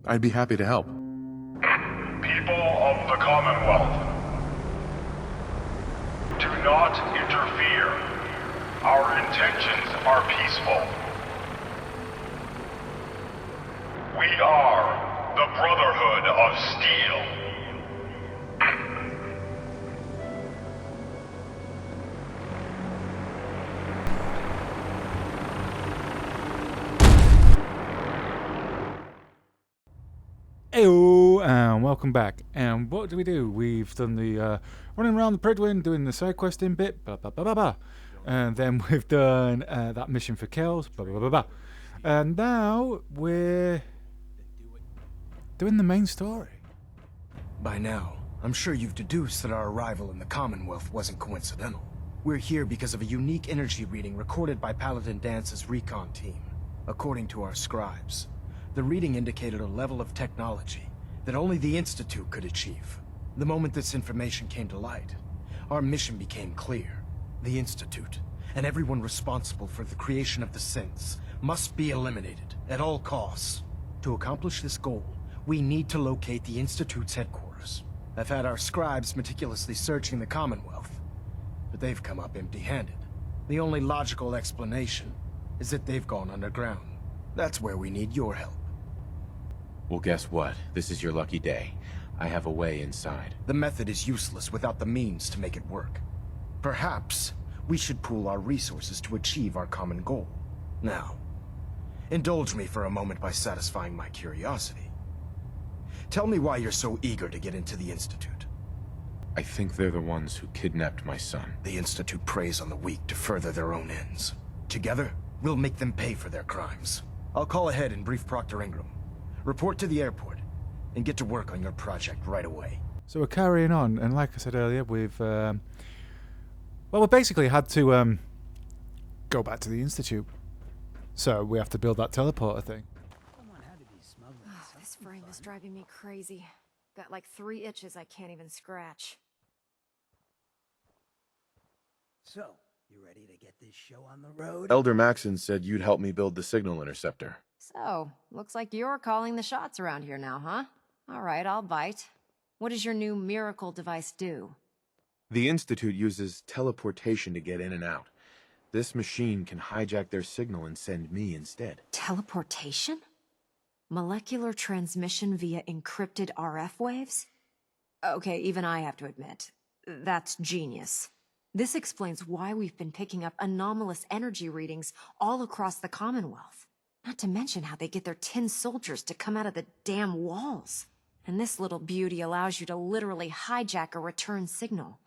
I'd be happy to help. People of the Commonwealth, do not interfere. Our intentions are peaceful. We are the Brotherhood of Steel. Heyo, and welcome back. And what do? We've done the running around the Predwin, doing the side questing bit, blah, blah, blah, blah, blah. And then we've done that mission for kills, blah, blah, blah, blah. And now we're doing the main story. By now, I'm sure you've deduced that our arrival in the Commonwealth wasn't coincidental. We're here because of a unique energy reading recorded by Paladin Dance's recon team. According to our scribes, the reading indicated a level of technology that only the Institute could achieve. The moment this information came to light, our mission became clear. The Institute, and everyone responsible for the creation of the synths, must be eliminated at all costs. To accomplish this goal, we need to locate the Institute's headquarters. I've had our scribes meticulously searching the Commonwealth, but they've come up empty-handed. The only logical explanation is that they've gone underground. That's where we need your help. Well, guess what? This is your lucky day. I have a way inside. The method is useless without the means to make it work. Perhaps we should pool our resources to achieve our common goal. Now, indulge me for a moment by satisfying my curiosity. Tell me why you're so eager to get into the Institute. I think they're the ones who kidnapped my son. The Institute preys on the weak to further their own ends. Together, we'll make them pay for their crimes. I'll call ahead and brief Proctor Ingram. Report to the airport, and get to work on your project right away. So we're carrying on, and like I said earlier, we've we basically had to go back to the Institute. So we have to build that teleporter thing. Oh, this frame is driving me crazy. Got like 3 itches I can't even scratch. So, you ready to get this show on the road? Elder Maxon said you'd help me build the signal interceptor. So, looks like you're calling the shots around here now, huh? Alright, I'll bite. What does your new miracle device do? The Institute uses teleportation to get in and out. This machine can hijack their signal and send me instead. Teleportation? Molecular transmission via encrypted RF waves? Okay, even I have to admit, that's genius. This explains why we've been picking up anomalous energy readings all across the Commonwealth. Not to mention how they get their tin soldiers to come out of the damn walls. And this little beauty allows you to literally hijack a return signal.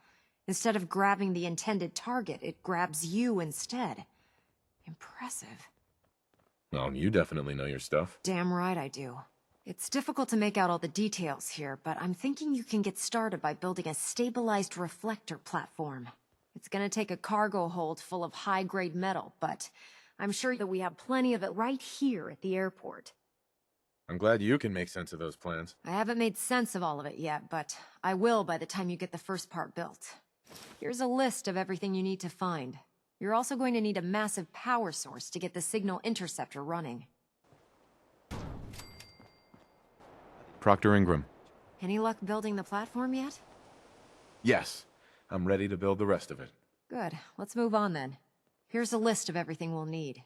Instead of grabbing the intended target, it grabs you instead. Impressive. Well, you definitely know your stuff. Damn right I do. It's difficult to make out all the details here, but I'm thinking you can get started by building a stabilized reflector platform. It's gonna take a cargo hold full of high-grade metal, but I'm sure that we have plenty of it right here at the airport. I'm glad you can make sense of those plans. I haven't made sense of all of it yet, but I will by the time you get the first part built. Here's a list of everything you need to find. You're also going to need a massive power source to get the signal interceptor running. Proctor Ingram. Any luck building the platform yet? Yes. I'm ready to build the rest of it. Good. Let's move on then. Here's a list of everything we'll need.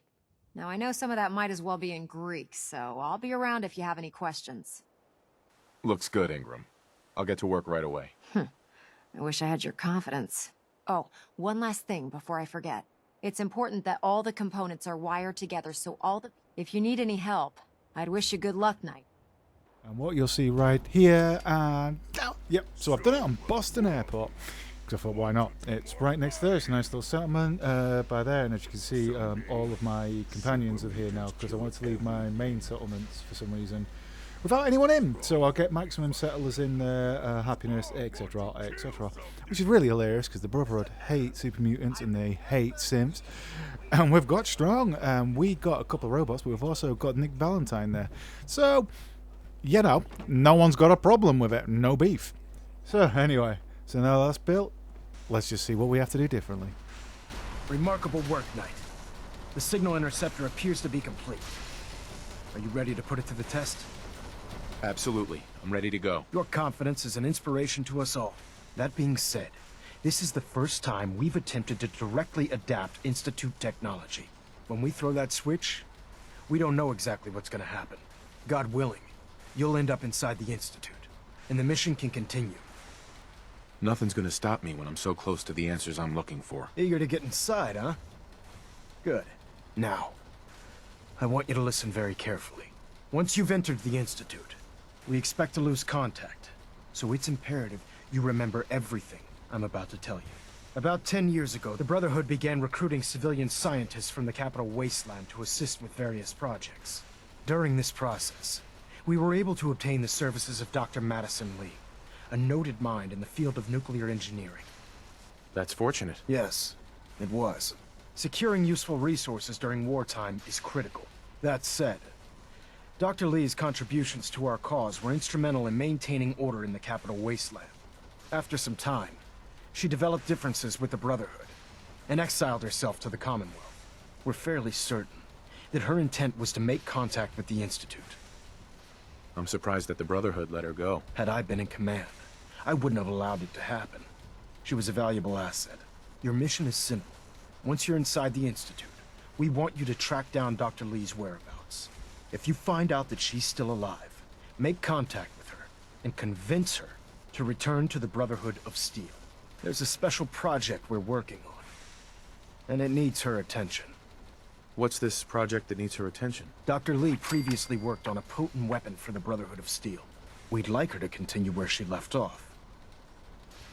Now, I know some of that might as well be in Greek, so I'll be around if you have any questions. Looks good, Ingram. I'll get to work right away. I wish I had your confidence. Oh, one last thing before I forget. It's important that all the components are wired together so If you need any help, I'd wish you good luck, Knight. And what you'll see right here, and yep, so I've done it on Boston Airport. Because I thought, why not? It's right next there. It's a nice little settlement by there, and as you can see, all of my companions are here now because I wanted to leave my main settlements for some reason without anyone in. So I'll get maximum settlers in there, happiness, etc., etc. Which is really hilarious because the Brotherhood hate super mutants and they hate synths. And we've got strong. We got a couple of robots, but we've also got Nick Valentine there. So, you know, no one's got a problem with it. No beef. So anyway, so now that's built. Let's just see what we have to do differently. Remarkable work, Knight. The signal interceptor appears to be complete. Are you ready to put it to the test? Absolutely. I'm ready to go. Your confidence is an inspiration to us all. That being said, this is the first time we've attempted to directly adapt Institute technology. When we throw that switch, we don't know exactly what's gonna happen. God willing, you'll end up inside the Institute, and the mission can continue. Nothing's gonna stop me when I'm so close to the answers I'm looking for. Eager to get inside, huh? Good. Now, I want you to listen very carefully. Once you've entered the Institute, we expect to lose contact, so it's imperative you remember everything I'm about to tell you. About 10 years ago, the Brotherhood began recruiting civilian scientists from the capital wasteland to assist with various projects. During this process, we were able to obtain the services of Dr. Madison Lee, a noted mind in the field of nuclear engineering. That's fortunate. Yes, it was. Securing useful resources during wartime is critical. That said, Dr. Lee's contributions to our cause were instrumental in maintaining order in the capital wasteland. After some time, she developed differences with the Brotherhood and exiled herself to the Commonwealth. We're fairly certain that her intent was to make contact with the Institute. I'm surprised that the Brotherhood let her go. Had I been in command, I wouldn't have allowed it to happen. She was a valuable asset. Your mission is simple. Once you're inside the Institute, we want you to track down Dr. Lee's whereabouts. If you find out that she's still alive, make contact with her and convince her to return to the Brotherhood of Steel. There's a special project we're working on, and it needs her attention. What's this project that needs her attention? Dr. Lee previously worked on a potent weapon for the Brotherhood of Steel. We'd like her to continue where she left off.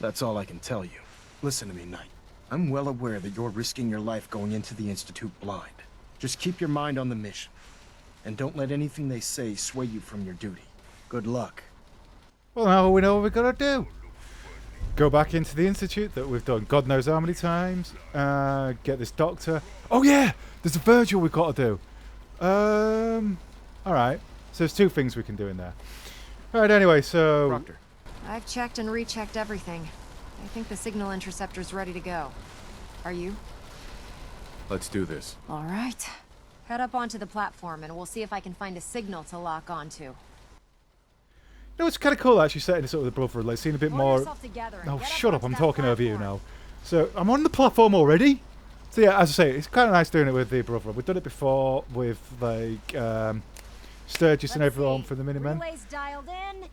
That's all I can tell you. Listen to me, Knight. I'm well aware that you're risking your life going into the Institute blind. Just keep your mind on the mission, and don't let anything they say sway you from your duty. Good luck. Well, now we know what we've got to do. Go back into the Institute that we've done God knows how many times. Get this doctor. Oh yeah, there's a Virgil we've got to do. Alright. So there's two things we can do in there. Alright, anyway, so... Proctor. I've checked and rechecked everything. I think the signal interceptor's ready to go. Are you? Let's do this. All right. Head up onto the platform and we'll see if I can find a signal to lock onto. No, it's kind of cool actually setting this up with the Brotherhood, like seeing a bit Pull more... yourself together and Oh, get shut up up, I'm onto that talking over you platform. now. So, I'm on the platform already? So yeah, as I say, it's kind of nice doing it with the Brotherhood. We've done it before with, like, Sturgis and Let's everyone see. from the Minutemen. Relays dialed in.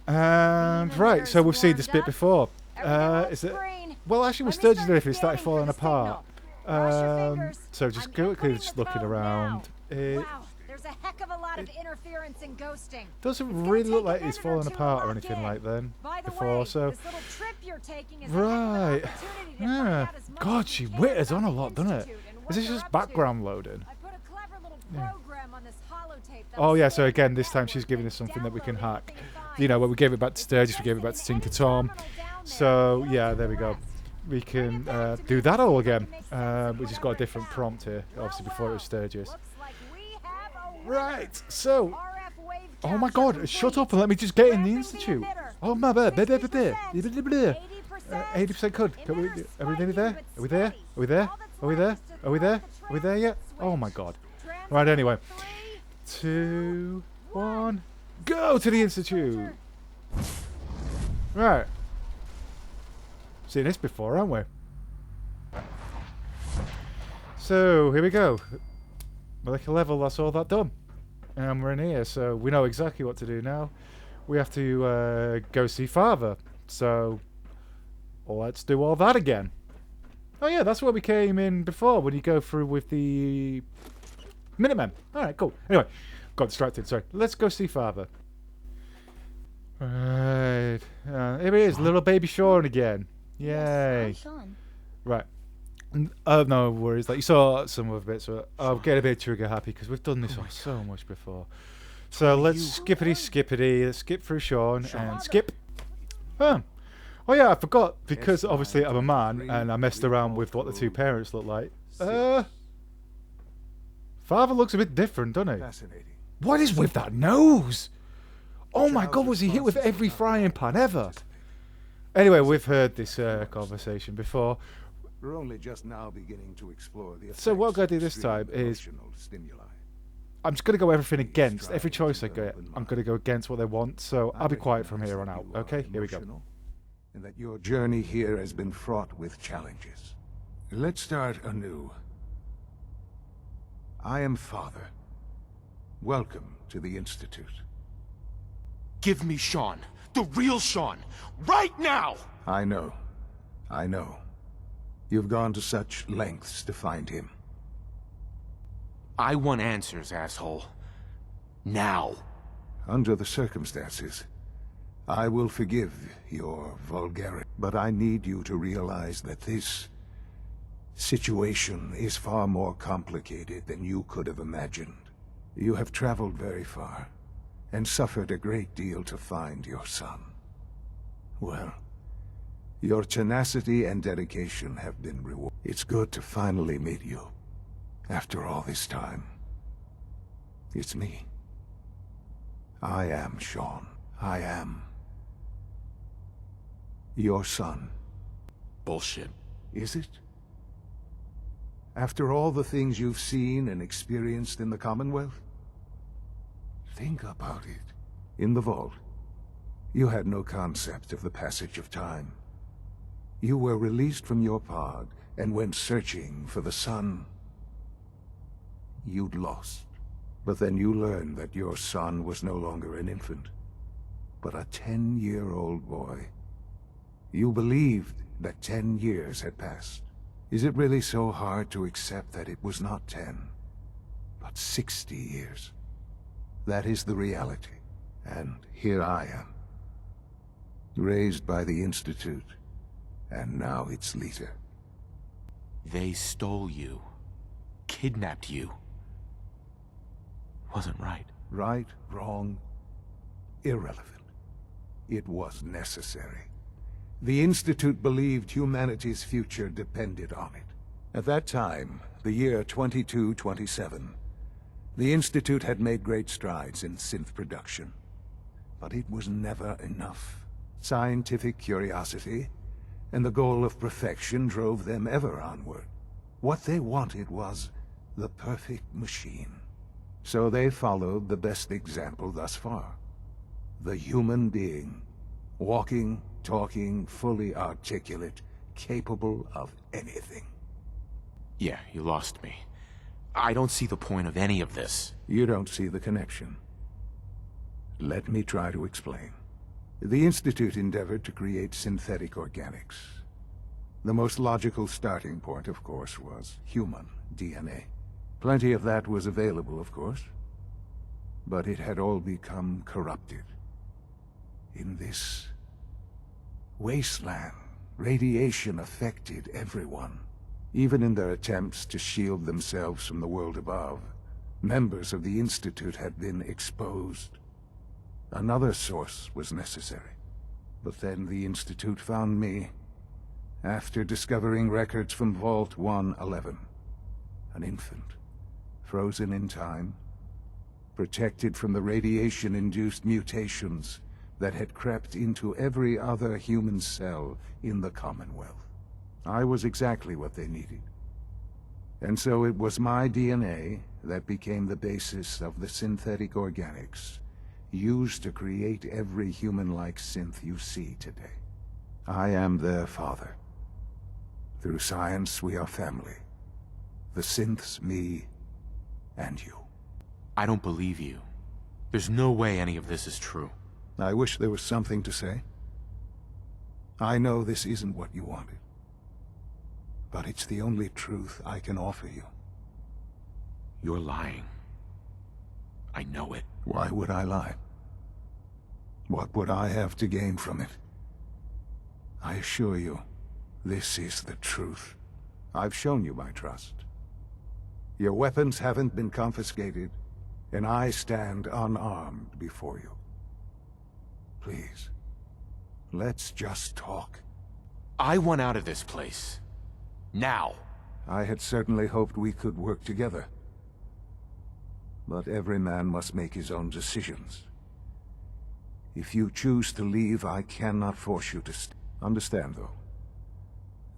Right, so we've seen this bit Warmed up. before. Everything looks Is it... green. Well, actually, with Let me Sturgis, start if it started scanning falling for the apart. signal. Cross your fingers. So just I'm quickly inputting just the looking code around. now. It Wow, there's a heck of a lot of interference and ghosting. doesn't It's gonna really look take a like it's minute or falling two to apart or lock anything in. like then By the before, way, so... this little trip you're taking is Right. a heck of an opportunity to find Yeah. out as much God, as she you can whitters about on a the lot, doesn't it? Institute and Is what this they're just up to. background loading? I put a clever little Yeah. program on this holotape that Oh will yeah, scan so again, the this time she's network giving and us something that we can download hack. anything it finds. You know, when we gave it back to It's Sturgis, we gave it back to invested in Tinker any Tom. terminal down there. So They'll yeah, do there we the go. rest. We Bring can it back to me do so that all we can again. make sense of We just got a whatever different found. prompt here, obviously before it was Sturgis. Looks like we have a winner. Right, so... RF wave Oh my capture god, shut complete. up and let me just get in the Ramping Institute. emitter. Oh my bad. 60%, 80% good. Are we Emitter's there? spiking, Are but we there? steady. Are we there? All that's Are we left there? is to Are we throw there? the Are we there yet? transfer Oh my switch. god. Transfer Right, anyway. 3, 2, 1, go to the Institute. Right. Seen this before, haven't we? So, here we go. Molecular level, that's all that done. And we're in here, so we know exactly what to do now. We have to go see Father. So, let's do all that again. Oh yeah, that's where we came in before, when you go through with the Minutemen. Alright, cool. Anyway, got distracted, sorry. Let's go see Father. Right. Here he is, little baby Sean again. Yay. Yes, Sean. Right. Oh, no worries. Like, you saw some of it, so I'll get a bit trigger happy because we've done this so much before. So let's skippity, let's skip through Sean and skip. Oh yeah, I forgot because obviously I'm a man and I messed around with what the two parents look like. Father looks a bit different, doesn't he? Fascinating. What is with that nose? Oh my god, was he hit with every frying pan ever? Anyway, we've heard this conversation before. We're only just now beginning to explore the So what I'm effects gonna do of this time extreme is- emotional stimuli. I'm just going to go everything against. Every choice I get, I'm going to go against what they want, so I'll be quiet from here on out, okay? Here we go. And that your journey here has been fraught with challenges. Let's start anew. I am Father. Welcome to the Institute. Give me Sean. The real Sean. Right now! I know. I know. You've gone to such lengths to find him. I want answers, asshole. Now. Under the circumstances, I will forgive your vulgarity. But I need you to realize that this situation is far more complicated than you could have imagined. You have traveled very far, and suffered a great deal to find your son. Well, your tenacity and dedication have been rewarded. It's good to finally meet you, after all this time. It's me. I am Sean. I am your son. Bullshit. Is it? After all the things you've seen and experienced in the Commonwealth? Think about it. In the vault, you had no concept of the passage of time. You were released from your pod and went searching for the son you'd lost. But then you learned that your son was no longer an infant, but a 10-year-old boy. You believed that 10 years had passed. Is it really so hard to accept that it was not 10, but 60 years? That is the reality. And here I am, raised by the Institute, and now its leader. They stole you. Kidnapped you. Wasn't right. Right, wrong, irrelevant. It was necessary. The Institute believed humanity's future depended on it. At that time, the year 2227, the Institute had made great strides in synth production. But it was never enough. Scientific curiosity and the goal of perfection drove them ever onward. What they wanted was the perfect machine. So they followed the best example thus far. The human being. Walking, talking, fully articulate, capable of anything. Yeah, you lost me. I don't see the point of any of this. You don't see the connection. Let me try to explain. The Institute endeavored to create synthetic organics. The most logical starting point, of course, was human DNA. Plenty of that was available, of course. But it had all become corrupted. In this wasteland, radiation affected everyone. Even in their attempts to shield themselves from the world above, members of the Institute had been exposed. Another source was necessary. But then the Institute found me, after discovering records from Vault 111. An infant, frozen in time, protected from the radiation-induced mutations that had crept into every other human cell in the Commonwealth. I was exactly what they needed. And so it was my DNA that became the basis of the synthetic organics used to create every human-like synth you see today. I am their father. Through science, we are family. The synths, me, and you. I don't believe you. There's no way any of this is true. I wish there was something to say. I know this isn't what you wanted. But it's the only truth I can offer you. You're lying. I know it. Why would I lie? What would I have to gain from it? I assure you, this is the truth. I've shown you my trust. Your weapons haven't been confiscated, and I stand unarmed before you. Please, let's just talk. I want out of this place. Now. I had certainly hoped we could work together. But every man must make his own decisions. If you choose to leave, I cannot force you to stay. Understand, though,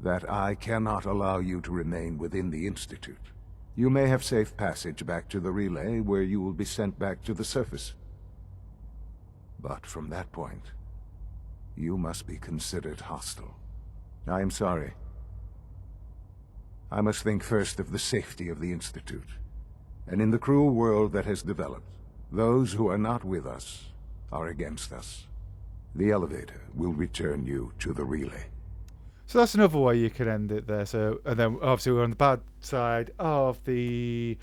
that I cannot allow you to remain within the Institute. You may have safe passage back to the relay, where you will be sent back to the surface. But from that point, you must be considered hostile. I am sorry. I must think first of the safety of the Institute. And in the cruel world that has developed, those who are not with us are against us. The elevator will return you to the relay. So that's another way you can end it there. So, and then obviously we're on the bad side of the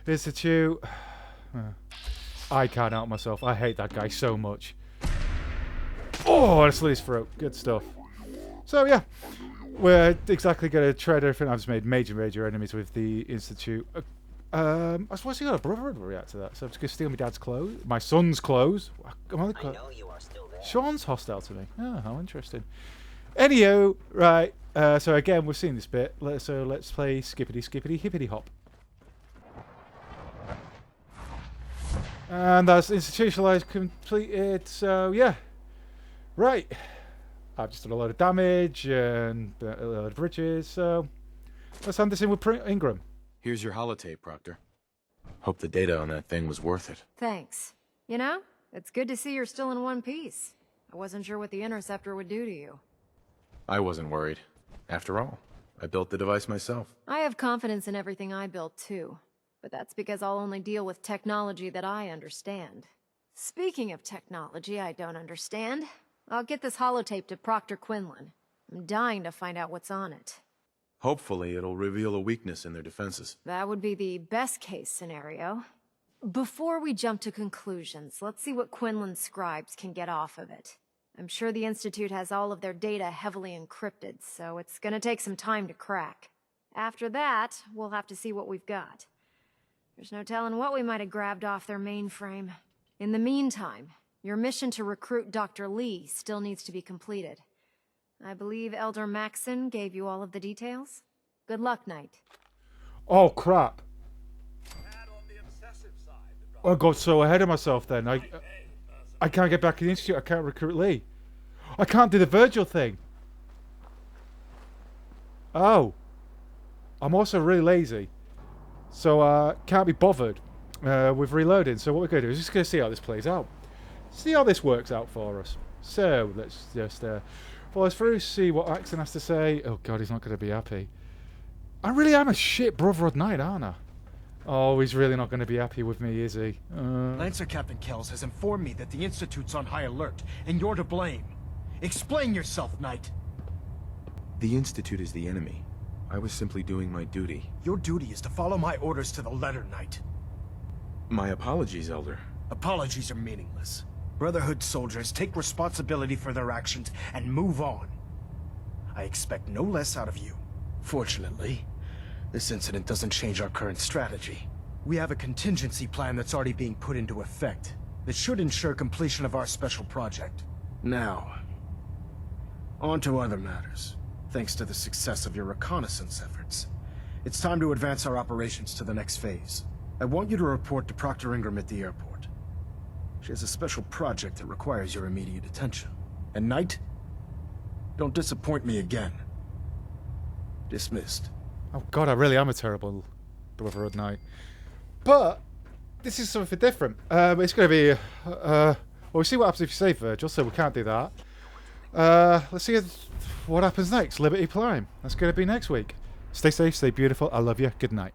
Institute. I can't help myself. I hate that guy so much. Oh, I slit his throat. Good stuff. So yeah, we're exactly going to tread everything. I've just made major enemies with the Institute. I suppose you got a Brotherhood will react to that. So I'm just going to steal my dad's clothes, my son's clothes. I know you are still there. Sean's hostile to me. Oh, how interesting. Anyhow, right. So again, we've seen this bit. So let's play skippity hippity hop. And that's institutionalized completed. So yeah, right. I've just done a lot of damage and a lot of bridges. So let's hand this in with Ingram. Here's your holotape, Proctor. Hope the data on that thing was worth it. Thanks. You know, it's good to see you're still in one piece. I wasn't sure what the Interceptor would do to you. I wasn't worried. After all, I built the device myself. I have confidence in everything I built too, but that's because I'll only deal with technology that I understand. Speaking of technology I don't understand, I'll get this holotape to Proctor Quinlan. I'm dying to find out what's on it. Hopefully, it'll reveal a weakness in their defenses. That would be the best case scenario. Before we jump to conclusions, let's see what Quinlan's scribes can get off of it. I'm sure the Institute has all of their data heavily encrypted, so it's gonna take some time to crack. After that, we'll have to see what we've got. There's no telling what we might have grabbed off their mainframe. In the meantime, your mission to recruit Dr. Lee still needs to be completed. I believe Elder Maxon gave you all of the details? Good luck, Knight. Oh crap! I got so ahead of myself then. I can't get back in the Institute. I can't recruit Lee. I can't do the Virgil thing. Oh. I'm also really lazy. So can't be bothered with reloading. So what we're going to do is just going to see how this plays out. See how this works out for us. So let's just follow us through, see what Axon has to say. Oh god, he's not going to be happy. I really am a shit Brotherhood Knight, aren't I? Oh, he's really not going to be happy with me, is he? Lancer Captain Kells has informed me that the Institute's on high alert, and you're to blame. Explain yourself, Knight. The Institute is the enemy. I was simply doing my duty. Your duty is to follow my orders to the letter, Knight. My apologies, Elder. Apologies are meaningless. Brotherhood soldiers take responsibility for their actions and move on. I expect no less out of you. Fortunately, this incident doesn't change our current strategy. We have a contingency plan that's already being put into effect that should ensure completion of our special project. Now, on to other matters. Thanks to the success of your reconnaissance efforts, it's time to advance our operations to the next phase. I want you to report to Proctor Ingram at the airport. She has a special project that requires your immediate attention. And Knight, don't disappoint me again. Dismissed. Oh god, I really am a terrible Brotherhood Knight. But this is something different. It's going to be... well, we'll see what happens if you save Virgil, so we can't do that. Let's see what happens next. Liberty Prime. That's going to be next week. Stay safe, stay beautiful. I love you. Good night.